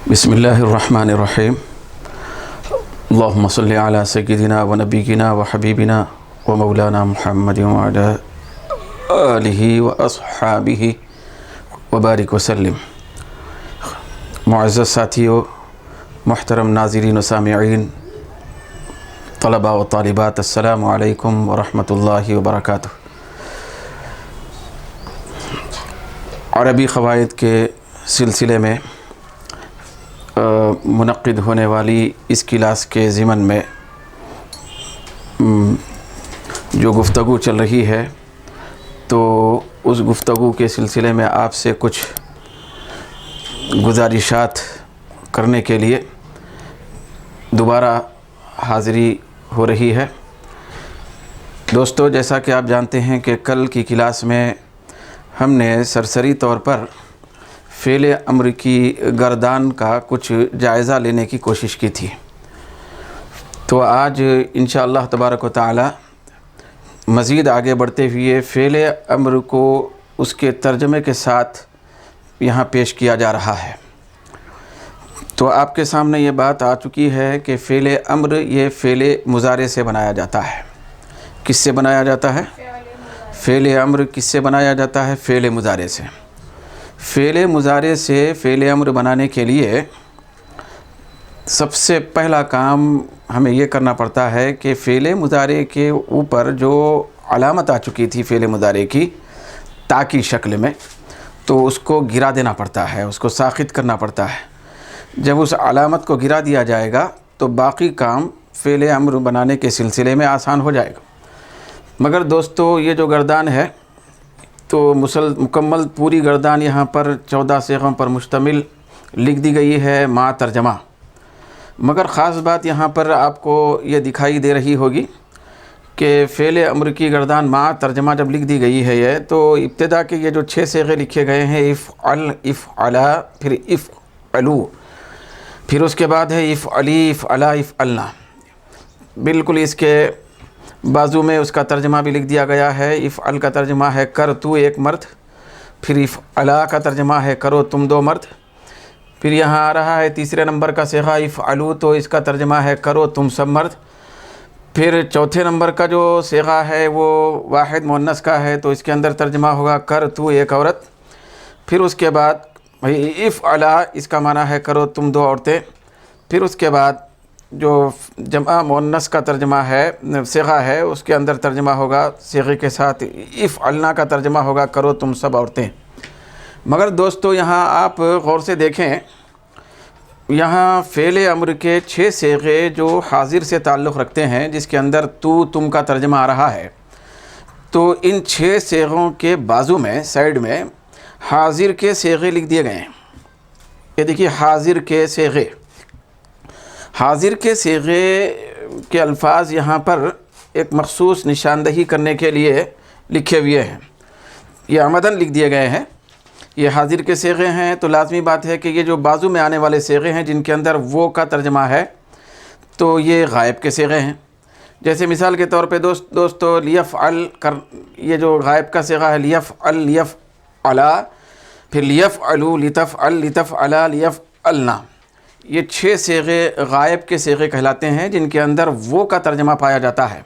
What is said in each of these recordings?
بسم اللہ الرحمن الرحیم اللہم صلی علی سیدنا و نبینا و حبیبنا و مولانا محمد وعلی آلہ و اصحابہ و بارک وسلم۔ معزز ساتھیو، محترم ناظرین و سامعین، طلباء و طالبات، السلام علیکم ورحمۃ اللہ وبرکاتہ۔ عربی قواعد کے سلسلے میں منعقد ہونے والی اس کلاس کے ضمن میں جو گفتگو چل رہی ہے، تو اس گفتگو کے سلسلے میں آپ سے کچھ گزارشات کرنے کے لیے دوبارہ حاضری ہو رہی ہے۔ دوستو، جیسا کہ آپ جانتے ہیں کہ کل کی کلاس میں ہم نے سرسری طور پر فعل امر کی گردان کا کچھ جائزہ لینے کی کوشش کی تھی، تو آج انشاءاللہ تبارک و تعالی مزید آگے بڑھتے ہوئے فعل امر کو اس کے ترجمے کے ساتھ یہاں پیش کیا جا رہا ہے۔ تو آپ کے سامنے یہ بات آ چکی ہے کہ فعل امر یہ فعل مضارع سے بنایا جاتا ہے۔ کس سے بنایا جاتا ہے؟ فعل امر کس سے بنایا جاتا ہے؟ فعل مضارع سے۔ فعل مضارع سے فعل امر بنانے کے لیے سب سے پہلا کام ہمیں یہ کرنا پڑتا ہے کہ فعل مضارع کے اوپر جو علامت آ چکی تھی فعل مضارع کی تا کی شکل میں، تو اس کو گرا دینا پڑتا ہے، اس کو ساخت کرنا پڑتا ہے۔ جب اس علامت کو گرا دیا جائے گا تو باقی کام فعل امر بنانے کے سلسلے میں آسان ہو جائے گا۔ مگر دوستو، یہ جو گردان ہے تو مکمل پوری گردان یہاں پر 14 صیغوں پر مشتمل لکھ دی گئی ہے مع ترجمہ۔ مگر خاص بات یہاں پر آپ کو یہ دکھائی دے رہی ہوگی کہ فعل امر کی گردان مع ترجمہ جب لکھ دی گئی ہے یہ تو ابتدا کے یہ جو 6 صیغے لکھے گئے ہیں، افعل، افعلا، پھر افعلو، پھر اس کے بعد ہے افعلی، افعلا، افعلنا، بالکل اس کے بازو میں اس کا ترجمہ بھی لکھ دیا گیا ہے۔ افعل کا ترجمہ ہے کر تو ایک مرد، پھر افعلا کا ترجمہ ہے کرو تم دو مرد، پھر یہاں آ رہا ہے تیسرے نمبر کا صیغہ افعلو، تو اس کا ترجمہ ہے کرو تم سب مرد، پھر چوتھے نمبر کا جو صیغہ ہے وہ واحد مؤنث کا ہے، تو اس کے اندر ترجمہ ہوگا کر تو ایک عورت، پھر اس کے بعد افعلا، اس کا معنی ہے کرو تم دو عورتیں، پھر اس کے بعد جو جمع مؤنث کا ترجمہ ہے صیغہ ہے اس کے اندر ترجمہ ہوگا صیغے کے ساتھ افعلنا کا ترجمہ ہوگا کرو تم سب عورتیں۔ مگر دوستو، یہاں آپ غور سے دیکھیں، یہاں فعل امر کے 6 صیغے جو حاضر سے تعلق رکھتے ہیں، جس کے اندر تو تم کا ترجمہ آ رہا ہے، تو ان 6 صیغوں کے بازو میں سائیڈ میں حاضر کے صیغے لکھ دیے گئے ہیں۔ یہ دیکھیے، حاضر کے صیغے، حاضر کے صیغے کے الفاظ یہاں پر ایک مخصوص نشاندہی کرنے کے لیے لکھے ہوئے ہیں، یہ عمدن لکھ دیے گئے ہیں۔ یہ حاضر کے صیغے ہیں، تو لازمی بات ہے کہ یہ جو بازو میں آنے والے صیغے ہیں جن کے اندر وہ کا ترجمہ ہے، تو یہ غائب کے صیغے ہیں۔ جیسے مثال کے طور پہ دوستو لیفعل یہ جو غائب کا صیغہ ہے، لیفعل، لیفعلا، پھر لیفعلو، لتفعل، لتفعلا، لیفعلنا، یہ 6 صیغے غائب کے صیغے کہلاتے ہیں جن کے اندر وہ کا ترجمہ پایا جاتا ہے۔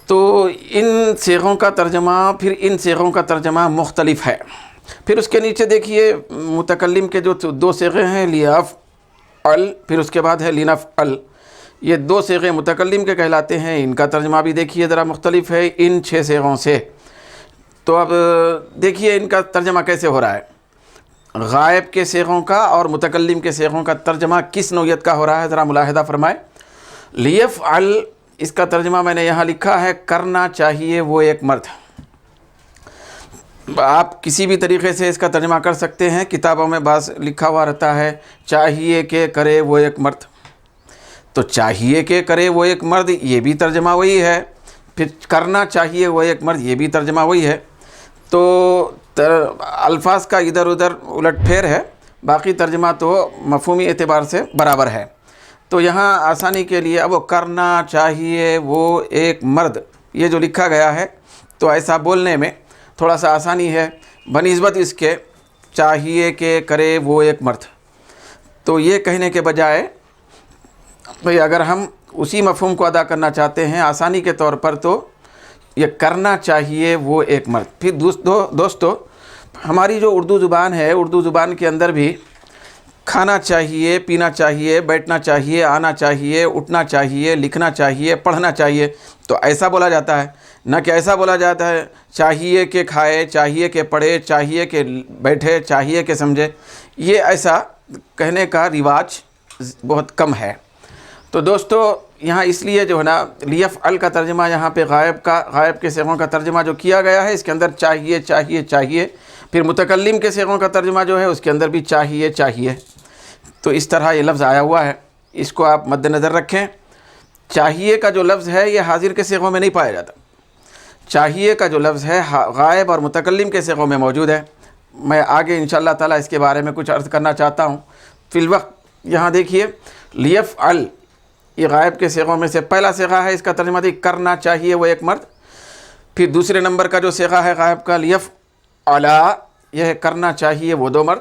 تو ان صیغوں کا ترجمہ، پھر ان صیغوں کا ترجمہ مختلف ہے۔ پھر اس کے نیچے دیکھیے متکلم کے جو 2 صیغے ہیں، لیفعل، پھر اس کے بعد ہے لنفعل، یہ 2 صیغے متکلم کے کہلاتے ہیں، ان کا ترجمہ بھی دیکھیے ذرا مختلف ہے ان 6 صیغوں سے۔ تو اب دیکھیے ان کا ترجمہ کیسے ہو رہا ہے، غائب کے صیغوں کا اور متکلم کے صیغوں کا ترجمہ کس نوعیت کا ہو رہا ہے، ذرا ملاحظہ فرمائیں۔ لیفعل، اس کا ترجمہ میں نے یہاں لکھا ہے کرنا چاہیے وہ ایک مرد۔ آپ کسی بھی طریقے سے اس کا ترجمہ کر سکتے ہیں، کتابوں میں بعض لکھا ہوا رہتا ہے چاہیے کہ کرے وہ ایک مرد، تو چاہیے کہ کرے وہ ایک مرد یہ بھی ترجمہ وہی ہے، پھر کرنا چاہیے وہ ایک مرد یہ بھی ترجمہ وہی ہے، تو الفاظ کا ادھر ادھر الٹ پھیر ہے، باقی ترجمہ تو مفہومی اعتبار سے برابر ہے۔ تو یہاں آسانی کے لیے اب وہ کرنا چاہیے وہ ایک مرد یہ جو لکھا گیا ہے، تو ایسا بولنے میں تھوڑا سا آسانی ہے بنسبت اس کے چاہیے کہ کرے وہ ایک مرد۔ تو یہ کہنے کے بجائے بھئی اگر ہم اسی مفہوم کو ادا کرنا چاہتے ہیں آسانی کے طور پر، تو یہ کرنا چاہیے وہ ایک مرد۔ پھر دوستو ہماری جو اردو زبان ہے، اردو زبان کے اندر بھی کھانا چاہیے، پینا چاہیے، بیٹھنا چاہیے، آنا چاہیے، اٹھنا چاہیے، لکھنا چاہیے، پڑھنا چاہیے، تو ایسا بولا جاتا ہے، نہ کہ ایسا بولا جاتا ہے چاہیے کہ کھائے، چاہیے کہ پڑھے، چاہیے کہ بیٹھے، چاہیے کہ سمجھے۔ یہ ایسا کہنے کا رواج بہت کم ہے۔ تو دوستو یہاں اس لیے جو ہے نا لیفعل کا ترجمہ یہاں پہ غائب کے صیغوں کا ترجمہ جو کیا گیا ہے، اس کے اندر چاہیے چاہیے چاہیے، پھر متکلم کے صیغوں کا ترجمہ جو ہے اس کے اندر بھی چاہیے چاہیے، تو اس طرح یہ لفظ آیا ہوا ہے، اس کو آپ مد نظر رکھیں۔ چاہیے کا جو لفظ ہے یہ حاضر کے صیغوں میں نہیں پایا جاتا، چاہیے کا جو لفظ ہے غائب اور متکلم کے صیغوں میں موجود ہے۔ میں آگے انشاءاللہ تعالیٰ اس کے بارے میں کچھ عرض کرنا چاہتا ہوں۔ فی الوقت یہاں دیکھیے لیفعل، یہ غائب کے صیغوں میں سے پہلا صیغہ ہے، اس کا ترجمہ دی کرنا چاہیے وہ ایک مرد۔ پھر دوسرے نمبر کا جو صیغہ ہے غائب کا لیفعلا، یہ ہے کرنا چاہیے وہ دو مرد۔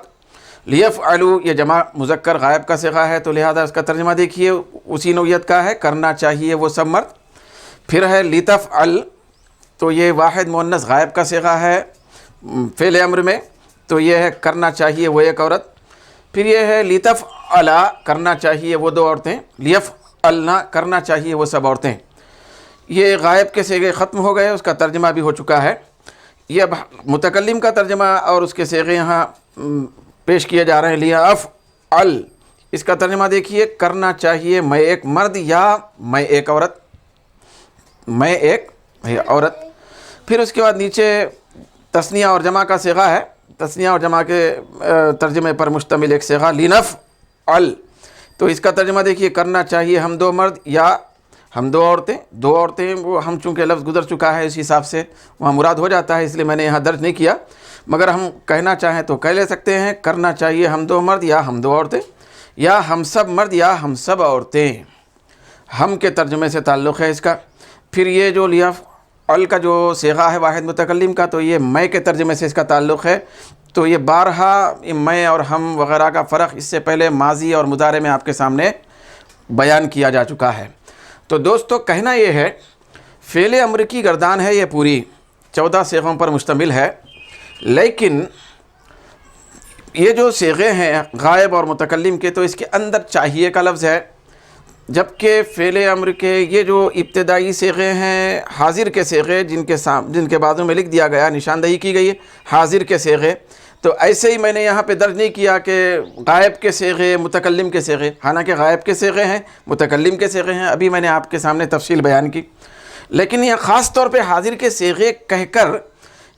لیفعلوا یہ جمع مذکر غائب کا صیغہ ہے، تو لہذا اس کا ترجمہ دیکھیے اسی نوعیت کا ہے، کرنا چاہیے وہ سب مرد۔ پھر ہے لتفعل، تو یہ واحد مؤنث غائب کا صیغہ ہے فعل امر میں، تو یہ ہے کرنا چاہیے وہ ایک عورت۔ پھر یہ ہے لتفعلا، کرنا چاہیے وہ دو عورتیں، لیفعلنا کرنا چاہیے وہ سب عورتیں۔ یہ غائب کے صیغے ختم ہو گئے، اس کا ترجمہ بھی ہو چکا ہے۔ یہ اب متکلم کا ترجمہ اور اس کے صیغے یہاں پیش کیے جا رہے ہیں۔ لیفعل، اس کا ترجمہ دیکھیے کرنا چاہیے میں ایک مرد یا میں ایک عورت، میں ایک عورت۔ پھر اس کے بعد نیچے تثنیہ اور جمع کا صیغہ ہے، تثنیہ اور جمع کے ترجمے پر مشتمل ایک صیغہ لنفعل، تو اس کا ترجمہ دیکھیے کرنا چاہیے ہم دو مرد یا ہم دو عورتیں۔ دو عورتیں وہ ہم چونکہ لفظ گزر چکا ہے اس حساب سے وہاں مراد ہو جاتا ہے، اس لیے میں نے یہاں درج نہیں کیا، مگر ہم کہنا چاہیں تو کہہ لے سکتے ہیں کرنا چاہیے ہم دو مرد یا ہم دو عورتیں، یا ہم سب مرد یا ہم سب عورتیں، ہم کے ترجمے سے تعلق ہے اس کا۔ پھر یہ جو لیفعل کا جو صیغہ ہے واحد متکلم کا، تو یہ میں کے ترجمے سے اس کا تعلق ہے۔ تو یہ بارہا میں اور ہم وغیرہ کا فرق اس سے پہلے ماضی اور مضارع میں آپ کے سامنے بیان کیا جا چکا ہے۔ تو دوستو کہنا یہ ہے فعل امر کی گردان ہے، یہ پوری 14 صیغوں پر مشتمل ہے، لیکن یہ جو صیغے ہیں غائب اور متکلم کے، تو اس کے اندر چاہیے کا لفظ ہے، جبکہ فعل امر کے یہ جو ابتدائی صیغے ہیں حاضر کے صیغے، جن کے بازو میں لکھ دیا گیا، نشاندہی کی گئی ہے حاضر کے صیغے، تو ایسے ہی میں نے یہاں پہ درج نہیں کیا کہ غائب کے صیغے متکلم کے صیغے، حالانکہ غائب کے صیغے ہیں متکلم کے صیغے ہیں، ابھی میں نے آپ کے سامنے تفصیل بیان کی، لیکن یہ خاص طور پہ حاضر کے صیغے کہہ کر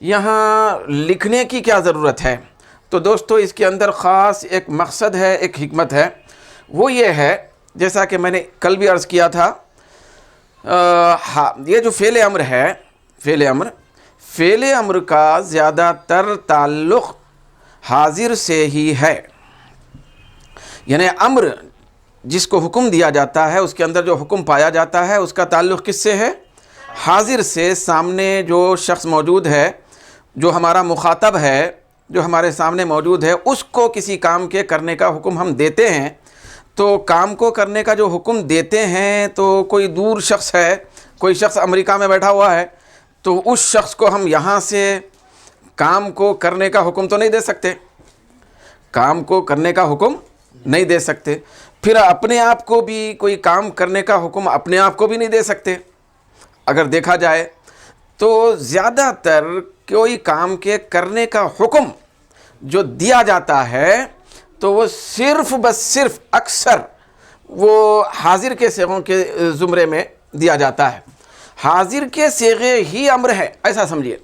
یہاں لکھنے کی کیا ضرورت ہے؟ تو دوستو اس کے اندر خاص ایک مقصد ہے، ایک حکمت ہے، وہ یہ ہے جیسا کہ میں نے کل بھی عرض کیا تھا، یہ جو فعل امر ہے، فعل امر کا زیادہ تر تعلق حاضر سے ہی ہے، یعنی امر جس کو حکم دیا جاتا ہے اس کے اندر جو حکم پایا جاتا ہے اس کا تعلق کس سے ہے؟ حاضر سے۔ سامنے جو شخص موجود ہے، جو ہمارا مخاطب ہے، جو ہمارے سامنے موجود ہے، اس کو کسی کام کے کرنے کا حکم ہم دیتے ہیں، تو کام کو کرنے کا جو حکم دیتے ہیں تو کوئی دور شخص ہے، کوئی شخص امریکہ میں بیٹھا ہوا ہے، تو اس شخص کو ہم یہاں سے کام کو کرنے کا حکم تو نہیں دے سکتے، کام کو کرنے کا حکم نہیں دے سکتے، پھر اپنے آپ کو بھی کوئی کام کرنے کا حکم اپنے آپ کو بھی نہیں دے سکتے۔ اگر دیکھا جائے تو زیادہ تر کوئی کام کے کرنے کا حکم جو دیا جاتا ہے تو وہ صرف اکثر وہ حاضر کے صیغوں کے زمرے میں دیا جاتا ہے، حاضر کے صیغے ہی امر ہے، ایسا سمجھیے۔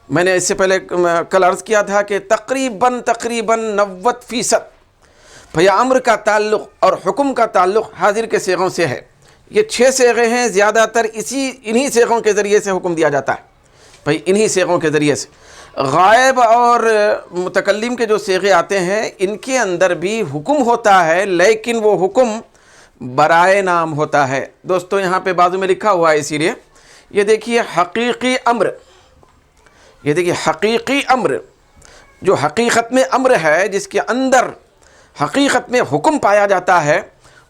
میں نے اس سے پہلے کل عرض کیا تھا کہ تقریباً 90% بھیا امر کا تعلق اور حکم کا تعلق حاضر کے صیغوں سے ہے۔ یہ 6 صیغے ہیں، زیادہ تر انہی صیغوں کے ذریعے سے حکم دیا جاتا ہے، بھئی انہی صیغوں کے ذریعے سے۔ غائب اور متکلم کے جو صیغے آتے ہیں ان کے اندر بھی حکم ہوتا ہے، لیکن وہ حکم برائے نام ہوتا ہے۔ دوستو یہاں پہ بازو میں لکھا ہوا ہے، اسی لیے یہ دیکھیے حقیقی امر، یہ دیکھیے حقیقی امر جو حقیقت میں امر ہے، جس کے اندر حقیقت میں حکم پایا جاتا ہے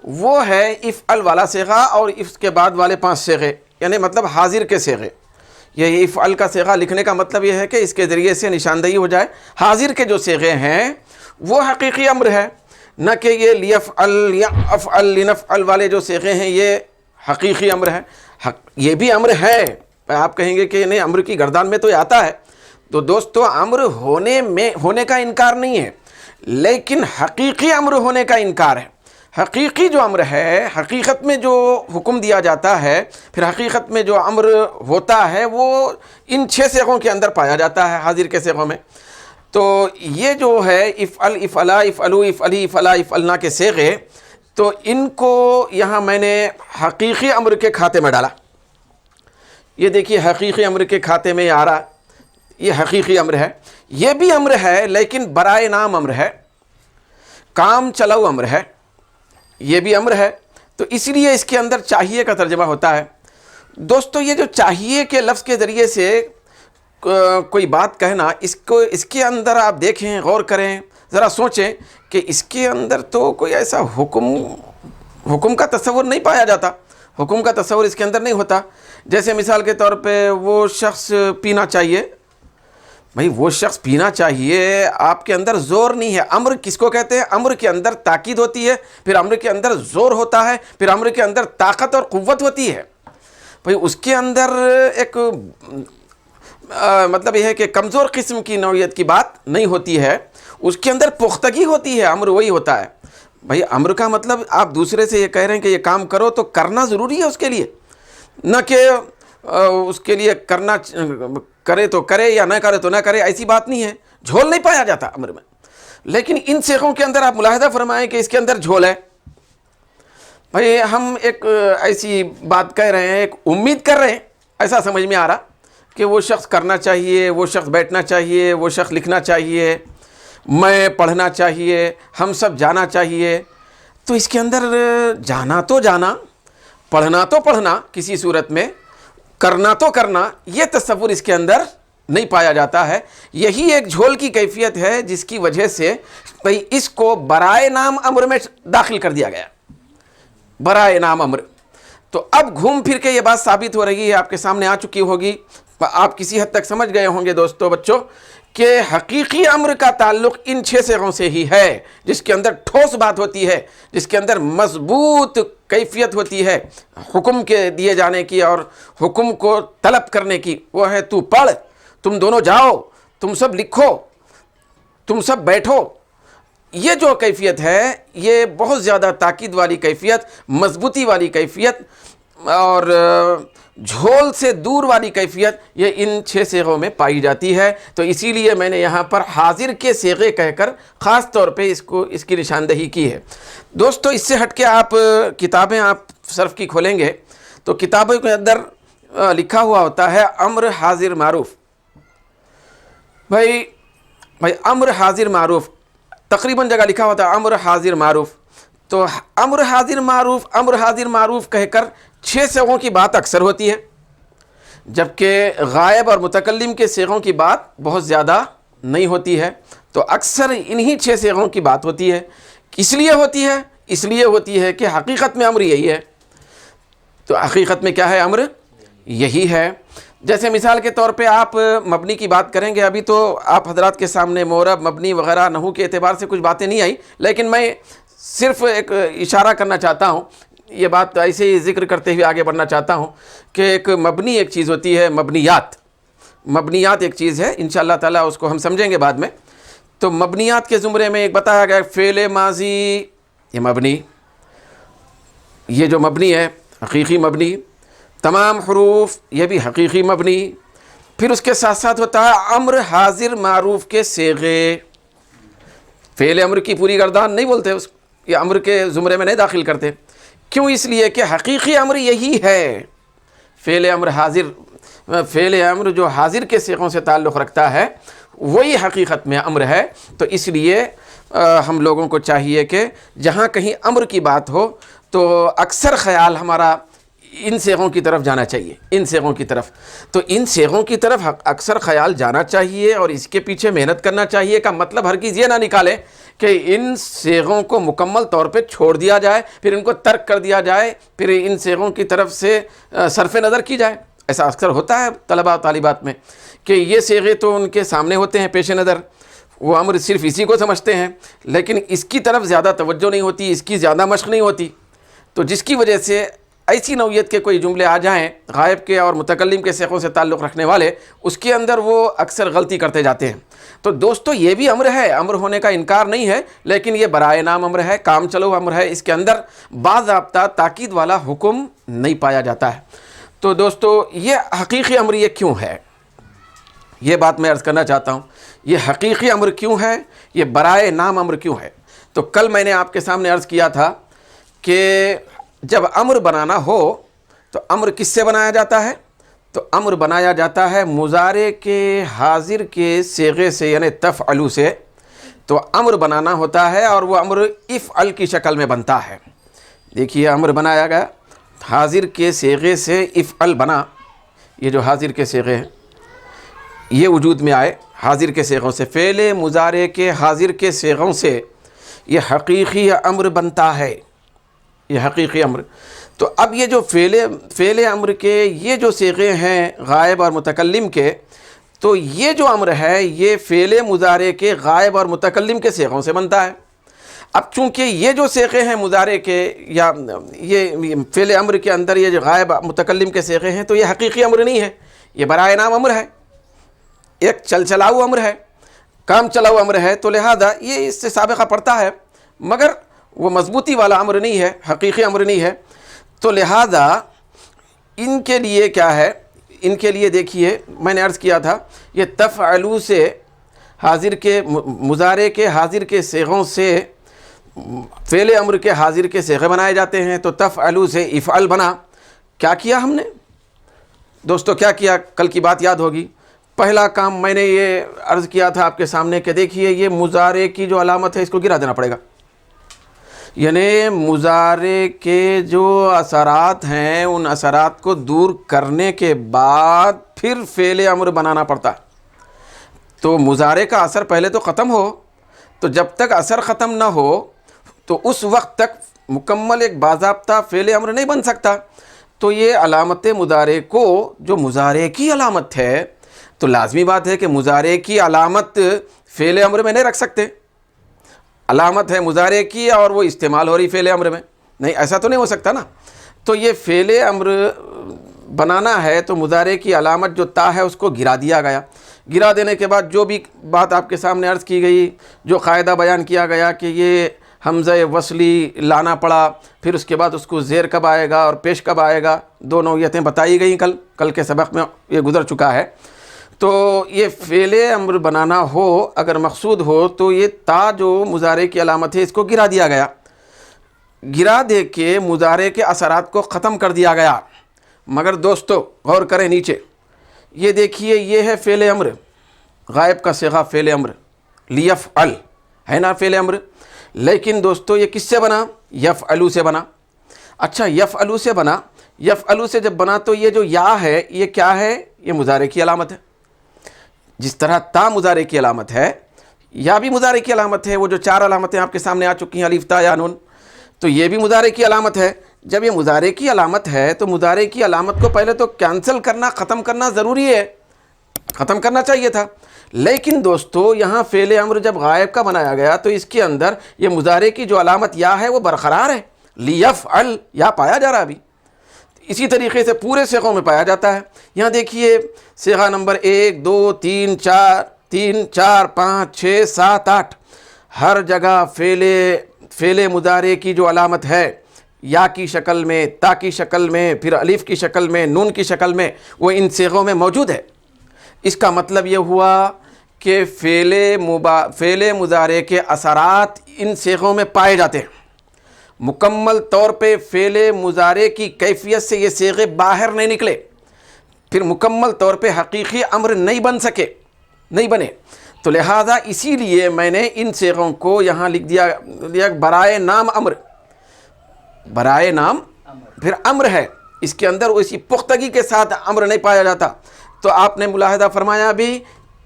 وہ ہے افعل والا صیغہ اور اس کے بعد والے 5 صیغے، یعنی مطلب حاضر کے صیغے۔ یہ افعل کا صیغہ لکھنے کا مطلب یہ ہے کہ اس کے ذریعے سے نشاندہی ہو جائے حاضر کے جو صیغے ہیں وہ حقیقی امر ہے، نہ کہ یہ لیفعل یفعل لنفعل والے جو صیغے ہیں یہ حقیقی امر ہے۔ یہ بھی امر ہے، آپ کہیں گے کہ نہیں امر کی گردان میں تو یہ آتا ہے، تو دوستو امر ہونے کا انکار نہیں ہے، لیکن حقیقی امر ہونے کا انکار ہے۔ حقیقی جو امر ہے، حقیقت میں جو حکم دیا جاتا ہے، پھر حقیقت میں جو امر ہوتا ہے وہ ان 6 صیغوں کے اندر پایا جاتا ہے، حاضر کے صیغوں میں۔ تو یہ جو ہے افعل افعلا افعلو افعلی افعلا افعلنا کے صیغے، تو ان کو یہاں میں نے حقیقی امر کے کھاتے میں ڈالا۔ یہ دیکھیے حقیقی امر کے کھاتے میں آ رہا، یہ حقیقی امر ہے۔ یہ بھی امر ہے لیکن برائے نام امر ہے، کام چلاؤ امر ہے، یہ بھی امر ہے، تو اس لیے اس کے اندر چاہیے کا ترجمہ ہوتا ہے۔ دوستو یہ جو چاہیے کے لفظ کے ذریعے سے کوئی بات کہنا، اس کے اندر آپ دیکھیں، غور کریں، ذرا سوچیں کہ اس کے اندر تو کوئی ایسا حکم کا تصور نہیں پایا جاتا، حکم کا تصور اس کے اندر نہیں ہوتا۔ جیسے مثال کے طور پہ وہ شخص پینا چاہیے، بھائی وہ شخص پینا چاہیے، آپ کے اندر زور نہیں ہے۔ امر کس کو کہتے ہیں؟ امر کے اندر تاکید ہوتی ہے، پھر امر کے اندر زور ہوتا ہے، پھر امر کے اندر طاقت اور قوت ہوتی ہے۔ بھائی اس کے اندر ایک مطلب یہ ہے کہ کمزور قسم کی نوعیت کی بات نہیں ہوتی ہے، اس کے اندر پختگی ہوتی ہے، امر وہی ہوتا ہے۔ بھائی امر کا مطلب آپ دوسرے سے یہ کہہ رہے ہیں کہ یہ کام کرو تو کرنا ضروری ہے اس کے لیے، نہ کہ اس کے لیے کرنا کرے تو کرے یا نہ کرے تو نہ کرے، ایسی بات نہیں ہے، جھول نہیں پایا جاتا امر میں۔ لیکن ان صیغوں کے اندر آپ ملاحظہ فرمائیں کہ اس کے اندر جھول ہے۔ بھئی ہم ایک ایسی بات کہہ رہے ہیں، ایک امید کر رہے ہیں، ایسا سمجھ میں آ رہا کہ وہ شخص کرنا چاہیے، وہ شخص بیٹھنا چاہیے، وہ شخص لکھنا چاہیے، میں پڑھنا چاہیے، ہم سب جانا چاہیے۔ تو اس کے اندر جانا تو جانا، پڑھنا تو پڑھنا کسی صورت میں، کرنا تو کرنا، یہ تصور اس کے اندر نہیں پایا جاتا ہے۔ یہی ایک جھول کی کیفیت ہے جس کی وجہ سے بھئی اس کو برائے نام امر میں داخل کر دیا گیا، برائے نام امر۔ تو اب گھوم پھر کے یہ بات ثابت ہو رہی ہے، آپ کے سامنے آ چکی ہوگی، آپ کسی حد تک سمجھ گئے ہوں گے دوستو بچوں کہ حقیقی امر کا تعلق ان 6 صیغوں سے ہی ہے، جس کے اندر ٹھوس بات ہوتی ہے، جس کے اندر مضبوط کیفیت ہوتی ہے حکم کے دیے جانے کی اور حکم کو طلب کرنے کی۔ وہ ہے تو پڑھ، تم دونوں جاؤ، تم سب لکھو، تم سب بیٹھو۔ یہ جو کیفیت ہے یہ بہت زیادہ تاکید والی کیفیت، مضبوطی والی کیفیت اور جھول سے دور والی کیفیت یہ ان 6 صیغوں میں پائی جاتی ہے۔ تو اسی لیے میں نے یہاں پر حاضر کے صیغے کہہ کر خاص طور پہ اس کی نشاندہی کی ہے۔ دوستو اس سے ہٹ کے آپ کتابیں آپ صرف کی کھولیں گے تو کتابوں کے اندر لکھا ہوا ہوتا ہے امر حاضر معروف۔ بھائی امر حاضر معروف تقریباً جگہ لکھا ہوتا ہے امر حاضر معروف۔ تو امر حاضر معروف کہہ کر 6 صیغوں کی بات اکثر ہوتی ہے، جبکہ غائب اور متکلم کے صیغوں کی بات بہت زیادہ نہیں ہوتی ہے۔ تو اکثر انہی 6 صیغوں کی بات ہوتی ہے۔ اس لیے ہوتی ہے کہ حقیقت میں امر یہی ہے۔ تو حقیقت میں کیا ہے؟ امر یہی ہے۔ جیسے مثال کے طور پہ آپ مبنی کی بات کریں گے، ابھی تو آپ حضرات کے سامنے مورب، مبنی وغیرہ نحو کے اعتبار سے کچھ باتیں نہیں آئی، لیکن میں صرف ایک اشارہ کرنا چاہتا ہوں، یہ بات ایسے ہی ذکر کرتے ہوئے آگے بڑھنا چاہتا ہوں کہ ایک مبنی ایک چیز ہوتی ہے، مبنیات ایک چیز ہے، انشاءاللہ تعالیٰ اس کو ہم سمجھیں گے بعد میں۔ تو مبنیات کے زمرے میں ایک بتایا گیا فعل ماضی، یہ مبنی، یہ جو مبنی ہے حقیقی مبنی، تمام حروف یہ بھی حقیقی مبنی، پھر اس کے ساتھ ساتھ ہوتا ہے امر حاضر معروف کے صیغے۔ فعل امر کی پوری گردان نہیں بولتے، یہ امر کے زمرے میں نہیں داخل کرتے، کیوں؟ اس لیے کہ حقیقی امر یہی ہے۔ فعل امر جو حاضر کے صیغوں سے تعلق رکھتا ہے وہی حقیقت میں امر ہے۔ تو اس لیے ہم لوگوں کو چاہیے کہ جہاں کہیں امر کی بات ہو تو اکثر خیال ہمارا ان صیغوں کی طرف جانا چاہیے، ان صیغوں کی طرف. تو ان صیغوں کی طرف اکثر خیال جانا چاہیے اور اس کے پیچھے محنت کرنا چاہیے. کا مطلب ہرگز یہ نہ نکالیں کہ ان صیغوں کو مکمل طور پہ چھوڑ دیا جائے، پھر ان کو ترک کر دیا جائے، پھر ان صیغوں کی طرف سے صرف نظر کی جائے. ایسا اکثر ہوتا ہے طلباء و طالبات میں کہ یہ صیغے تو ان کے سامنے ہوتے ہیں پیش نظر، وہ امر صرف اسی کو سمجھتے ہیں، لیکن اس کی طرف زیادہ توجہ نہیں ہوتی، اس کی زیادہ مشق نہیں ہوتی. تو جس کی وجہ سے ایسی نوعیت کے کوئی جملے آ جائیں غائب کے اور متکلم کے صیغوں سے تعلق رکھنے والے، اس کے اندر وہ اکثر غلطی کرتے جاتے ہیں. تو دوستو یہ بھی امر ہے، امر ہونے کا انکار نہیں ہے، لیکن یہ برائے نام امر ہے، کام چلو امر ہے. اس کے اندر باضابطہ تاکید والا حکم نہیں پایا جاتا ہے. تو دوستو یہ حقیقی امر یہ کیوں ہے، یہ بات میں عرض کرنا چاہتا ہوں. یہ حقیقی امر کیوں ہے، یہ برائے نام امر کیوں ہے؟ تو کل میں نے آپ کے سامنے عرض کیا تھا کہ جب امر بنانا ہو تو امر کس سے بنایا جاتا ہے؟ تو امر بنایا جاتا ہے مضارع کے حاضر کے صیغے سے، یعنی تفعلو سے. تو امر بنانا ہوتا ہے اور وہ امر افعل کی شکل میں بنتا ہے. دیکھیے امر بنایا گیا، حاضر کے صیغے سے افعل بنا. یہ جو حاضر کے صیغے ہیں یہ وجود میں آئے حاضر کے صیغوں سے، فعل مضارع کے حاضر کے صیغوں سے یہ حقیقی امر بنتا ہے، یہ حقیقی امر. تو اب یہ جو فعل امر کے یہ جو صیغے ہیں غائب اور متکلم کے، تو یہ جو امر ہے یہ فعل مضارع کے غائب اور متکلم کے صیغوں سے بنتا ہے. اب چونکہ یہ جو صیغے ہیں مضارع کے یا یہ فعل امر کے اندر یہ جو غائب متکلم کے صیغے ہیں، تو یہ حقیقی امر نہیں ہے، یہ برائے نام امر ہے، ایک چل چلاؤ امر ہے، کام چلاؤ امر ہے. تو لہذا یہ اس سے سابقہ پڑتا ہے، مگر وہ مضبوطی والا امر نہیں ہے، حقیقی امر نہیں ہے. تو لہذا ان کے لیے کیا ہے، ان کے لیے دیکھیے میں نے عرض کیا تھا یہ تفعلو سے حاضر کے مضارع کے حاضر کے صیغوں سے فعل امر کے حاضر کے صیغے بنائے جاتے ہیں. تو تفعلو سے افعل بنا. کیا کیا ہم نے دوستو، کیا کیا؟ کل کی بات یاد ہوگی. پہلا کام میں نے یہ عرض کیا تھا آپ کے سامنے کہ دیکھیے یہ مضارع کی جو علامت ہے اس کو گرا دینا پڑے گا. یعنی مضارع کے جو اثرات ہیں ان اثرات کو دور کرنے کے بعد پھر فعل امر بنانا پڑتا ہے. تو مضارع کا اثر پہلے تو ختم ہو، تو جب تک اثر ختم نہ ہو تو اس وقت تک مکمل ایک باضابطہ فعل امر نہیں بن سکتا. تو یہ علامت مضارع کو جو مضارع کی علامت ہے، تو لازمی بات ہے کہ مضارع کی علامت فعل امر میں نہیں رکھ سکتے. علامت ہے مضارع کی اور وہ استعمال ہو رہی فعل امر میں، نہیں، ایسا تو نہیں ہو سکتا نا. تو یہ فعل امر بنانا ہے تو مضارع کی علامت جو تا ہے اس کو گرا دیا گیا. گرا دینے کے بعد جو بھی بات آپ کے سامنے عرض کی گئی، جو قاعدہ بیان کیا گیا کہ یہ حمزہ وصلی لانا پڑا، پھر اس کے بعد اس کو زیر کب آئے گا اور پیش کب آئے گا، دو نوعیتیں بتائی گئیں کل کے سبق میں یہ گزر چکا ہے. تو یہ فعل امر بنانا ہو اگر مقصود ہو تو یہ تا جو مضارع کی علامت ہے اس کو گرا دیا گیا. گرا دے کے مضارع کے اثرات کو ختم کر دیا گیا. مگر دوستو غور کریں نیچے، یہ دیکھیے یہ ہے فعل امر، غائب کا صیغہ فعل امر، لیفعل ہے نا فعل امر. لیکن دوستو یہ کس سے بنا؟ یفعلو سے بنا. اچھا یفعلو سے بنا، یفعلو سے جب بنا تو یہ جو یا ہے یہ کیا ہے؟ یہ مضارع کی علامت ہے. جس طرح تا مضارع کی علامت ہے، یا بھی مضارع کی علامت ہے. وہ جو چار علامتیں آپ کے سامنے آ چکی ہیں، الف تا یا نون، تو یہ بھی مضارع کی علامت ہے. جب یہ مضارع کی علامت ہے تو مضارع کی علامت کو پہلے تو کینسل کرنا، ختم کرنا ضروری ہے، ختم کرنا چاہیے تھا. لیکن دوستو یہاں فعل امر جب غائب کا بنایا گیا تو اس کے اندر یہ مضارع کی جو علامت یا ہے وہ برقرار ہے. لیفعل یا پایا جا رہا ابھی. اسی طریقے سے پورے صیغوں میں پایا جاتا ہے. یہاں دیکھیے صیغہ نمبر 1 2 3 4 5 6 7 8 ہر جگہ فعل مضارع کی جو علامت ہے یا کی شکل میں، تا کی شکل میں، پھر الف کی شکل میں، نون کی شکل میں، وہ ان صیغوں میں موجود ہے. اس کا مطلب یہ ہوا کہ فعل مضارع کے اثرات ان صیغوں میں پائے جاتے ہیں. مکمل طور پہ فعل مضارع کی کیفیت سے یہ صیغے باہر نہیں نکلے، پھر مکمل طور پہ حقیقی امر نہیں بن سکے، نہیں بنے. تو لہٰذا اسی لیے میں نے ان صیغوں کو یہاں لکھ دیا برائے نام امر. برائے نام پھر امر ہے، اس کے اندر اسی پختگی کے ساتھ امر نہیں پایا جاتا۔ تو آپ نے ملاحظہ فرمایا بھی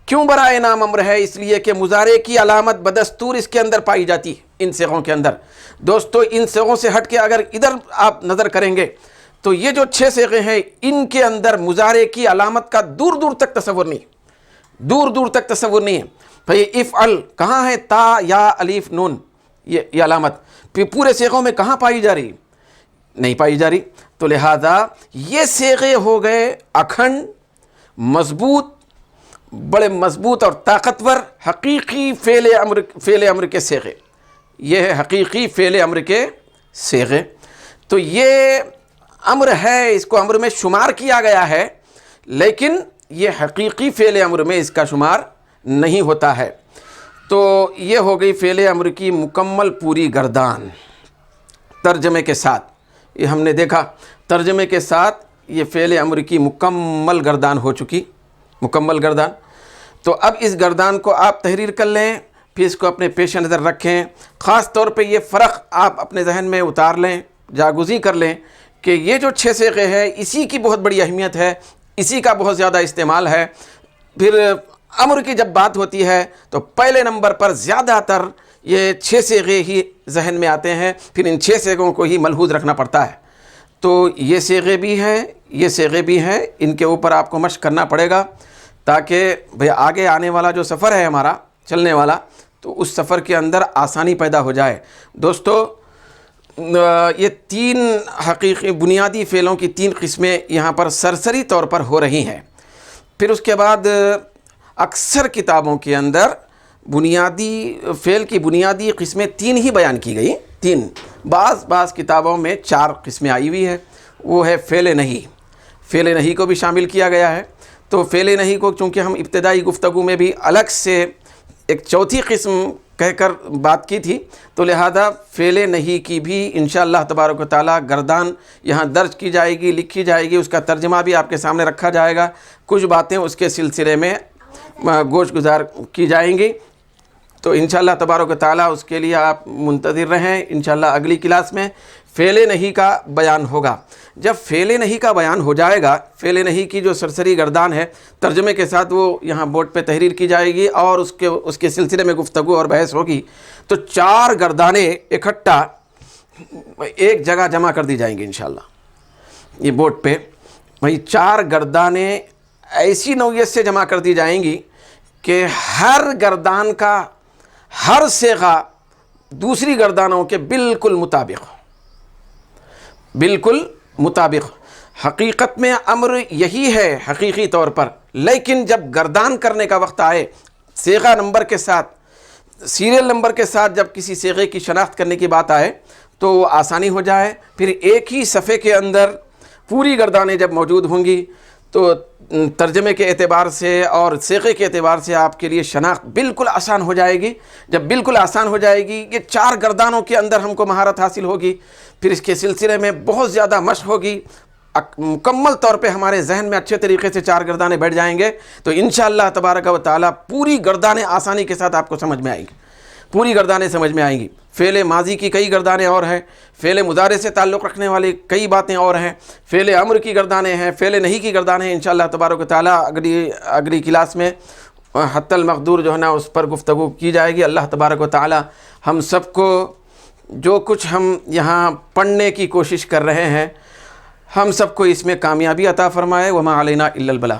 کیوں برائے نام امر ہے؟ اس لیے کہ مضارع کی علامت بدستور اس کے اندر پائی جاتی ہے ان صیغوں کے اندر۔ دوستو ان صیغوں سے ہٹ کے اگر ادھر آپ نظر کریں گے تو یہ جو 6 صیغے ہیں ان کے اندر مضارع کی علامت کا دور دور تک تصور نہیں، دور دور تک تصور نہیں ہے۔ بھئی افعل کہاں ہے؟ تا یا الف نون یہ علامت پھر پورے صیغوں میں کہاں پائی جا رہی؟ نہیں پائی جا رہی۔ تو لہذا یہ صیغے ہو گئے اکھنڈ، مضبوط، بڑے مضبوط اور طاقتور حقیقی فعل امر کے صیغے۔ یہ ہے حقیقی فعل امر کے صیغے۔ تو یہ امر ہے، اس کو امر میں شمار کیا گیا ہے، لیکن یہ حقیقی فعل امر میں اس کا شمار نہیں ہوتا ہے۔ تو یہ ہو گئی فعل امر کی مکمل پوری گردان ترجمے کے ساتھ۔ یہ ہم نے دیکھا ترجمے کے ساتھ یہ فعل امر کی مکمل گردان ہو چکی، مکمل گردان۔ تو اب اس گردان کو آپ تحریر کر لیں، پھر اس کو اپنے پیش نظر رکھیں۔ خاص طور پہ یہ فرق آپ اپنے ذہن میں اتار لیں، جاگزی کر لیں کہ یہ جو 6 صیغے ہیں اسی کی بہت بڑی اہمیت ہے، اسی کا بہت زیادہ استعمال ہے۔ پھر امر کی جب بات ہوتی ہے تو پہلے نمبر پر زیادہ تر یہ 6 صیغے ہی ذہن میں آتے ہیں، پھر ان 6 صیغوں کو ہی ملحوظ رکھنا پڑتا ہے۔ تو یہ صیغے بھی ہیں، یہ صیغے بھی ہیں، ان کے اوپر آپ کو مشق کرنا پڑے گا تاکہ بھئی آگے آنے والا جو سفر ہے ہمارا چلنے والا، تو اس سفر کے اندر آسانی پیدا ہو جائے۔ دوستو یہ 3 حقیقی بنیادی فعلوں کی 3 قسمیں یہاں پر سرسری طور پر ہو رہی ہیں۔ پھر اس کے بعد اکثر کتابوں کے اندر بنیادی فعل کی بنیادی قسمیں 3 ہی بیان کی گئی، 3۔ بعض کتابوں میں 4 قسمیں آئی ہوئی ہے، وہ ہے فعل نہیں۔ فعل نہیں کو بھی شامل کیا گیا ہے۔ تو فعل نہیں کو چونکہ ہم ابتدائی گفتگو میں بھی الگ سے ایک چوتھی قسم کہہ کر بات کی تھی، تو لہذا فعل نہیں کی بھی انشاءاللہ تبارک و تعالیٰ گردان یہاں درج کی جائے گی، لکھی جائے گی، اس کا ترجمہ بھی آپ کے سامنے رکھا جائے گا، کچھ باتیں اس کے سلسلے میں گوش گزار کی جائیں گی۔ تو انشاءاللہ تبارک و تعالیٰ اس کے لیے آپ منتظر رہیں۔ انشاءاللہ اگلی کلاس میں فعل نہیں کا بیان ہوگا۔ جب فعل نہیں کا بیان ہو جائے گا، فعل نہیں کی جو سرسری گردان ہے ترجمے کے ساتھ وہ یہاں بورڈ پہ تحریر کی جائے گی اور اس کے سلسلے میں گفتگو اور بحث ہوگی، تو 4 گردانیں اکٹھا ایک جگہ جمع کر دی جائیں گی انشاءاللہ یہ بورڈ پہ۔ بھئی 4 گردانیں ایسی نوعیت سے جمع کر دی جائیں گی کہ ہر گردان کا ہر صیغہ دوسری گردانوں کے بالکل مطابق۔ حقیقت میں امر یہی ہے حقیقی طور پر، لیکن جب گردان کرنے کا وقت آئے صیغہ نمبر کے ساتھ، سیریل نمبر کے ساتھ جب کسی صیغے کی شناخت کرنے کی بات آئے تو وہ آسانی ہو جائے۔ پھر ایک ہی صفحے کے اندر پوری گردانیں جب موجود ہوں گی تو ترجمے کے اعتبار سے اور صیغے کے اعتبار سے آپ کے لیے شناخت بالکل آسان ہو جائے گی۔ جب بالکل آسان ہو جائے گی، یہ 4 گردانوں کے اندر ہم کو مہارت حاصل ہوگی، پھر اس کے سلسلے میں بہت زیادہ مشق ہوگی، مکمل طور پہ ہمارے ذہن میں اچھے طریقے سے 4 گردانیں بیٹھ جائیں گے، تو انشاءاللہ تبارک و تعالیٰ پوری گردانیں آسانی کے ساتھ آپ کو سمجھ میں آئیں گی، پوری گردانیں سمجھ میں آئیں گی۔ فعل ماضی کی کئی گردانیں اور ہیں، فعل مضارع سے تعلق رکھنے والی کئی باتیں اور ہیں، فعل امر کی گردانیں ہیں، فعل نہیں کی گردانیں ہیں۔ انشاءاللہ تبارک و تعالیٰ اگلی کلاس میں حتی المقدور جو ہے نا اس پر گفتگو کی جائے گی۔ اللہ تبارک و تعالیٰ ہم سب کو جو کچھ ہم یہاں پڑھنے کی کوشش کر رہے ہیں، ہم سب کو اس میں کامیابی عطا فرمائے۔ وما علینا الا البلاغ۔